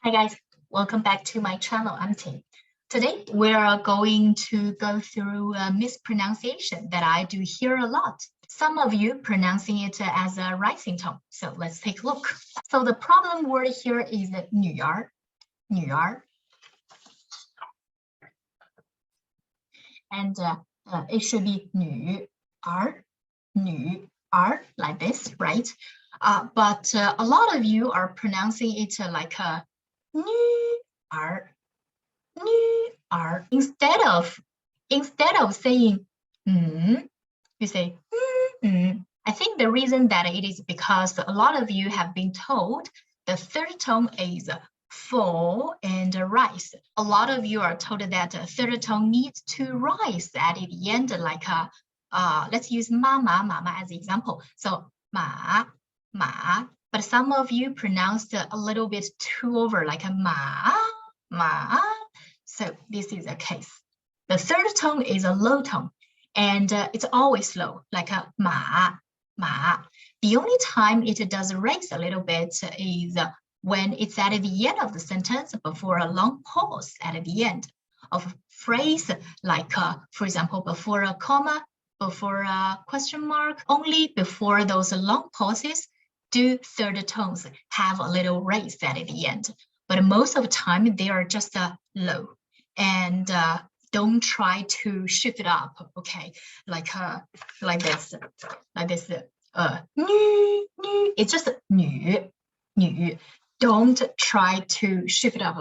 Hi guys, welcome back to my channel. I'm Tim. Today we are going to go through a mispronunciation that I do hear a lot. Some of you pronouncing it as a rising tone. So let's take a look. So the problem word here is 女儿, 女儿. And it should be 女儿, 女儿, like this, right? But a lot of you are pronouncing it like a 女儿, 女儿. Instead of saying you say I think the reason that it is because a lot of you have been told the third tone is fall and rise. A lot of you are told that the third tone needs to rise at the end, like let's use mama as an example. So ma. But some of you pronounced a little bit too over, like a ma. So this is a case. The third tone is a low tone, and it's always low, like a ma. The only time it does raise a little bit is when it's at the end of the sentence before a long pause at the end of a phrase, like, for example, before a comma, before a question mark. Only before those long pauses do third tones have a little raise at the end. But most of the time, they are just low. And don't try to shift it up, okay? Like this. It's just 女. Don't try to shift it up.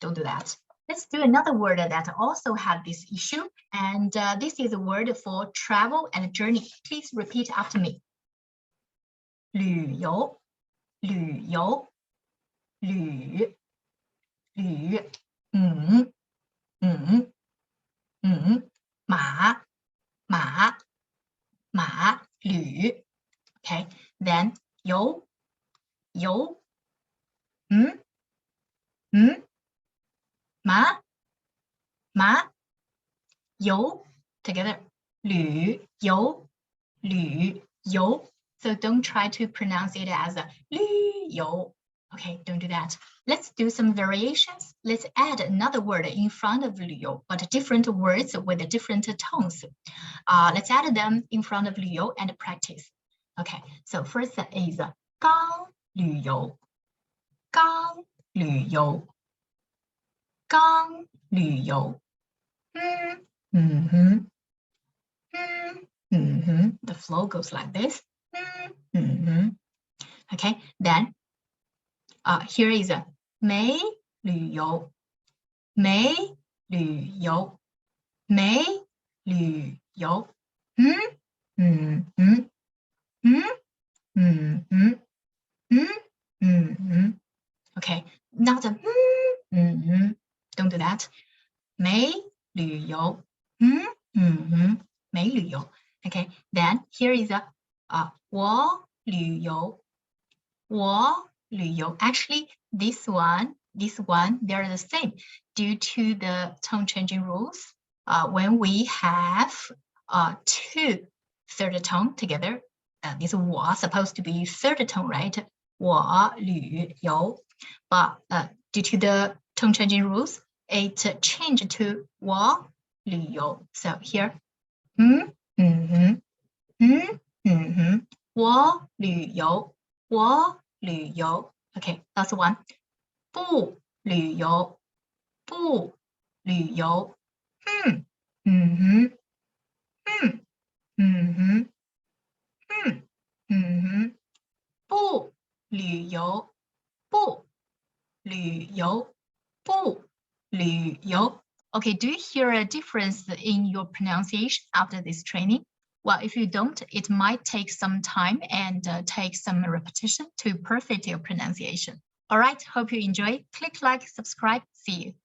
Don't do that. Let's do another word that also have this issue, and this is a word for travel and journey. Please repeat after me. 旅游, 马, 旅. Okay, then 游, 马, 游 together. 旅游. So don't try to pronounce it as 旅游. Okay, don't do that. Let's do some variations. Let's add another word in front of 旅游, but different words with different tones. Let's add them in front of 旅游 and practice. Okay, so first is 刚旅游. 刚旅游. The flow goes like this. Okay, then here is 没旅游. 没旅游. Okay, not a don't do that. 没旅游. 没旅游. Okay, then here is a 我旅游. 我旅游. Actually, this one, they're the same due to the tone changing rules. When we have two third tone together, this 我 supposed to be third tone, right? 我旅游. But due to the tone changing rules, it changed to 我旅游. So here, 我旅游. 我旅游. Okay, that's one. 不旅游. 不旅游. 不旅游. 不旅游. 不旅游. Okay, do you hear a difference in your pronunciation after this training? Well, if you don't, it might take some time and take some repetition to perfect your pronunciation. All right, hope you enjoy. Click like, subscribe. See you.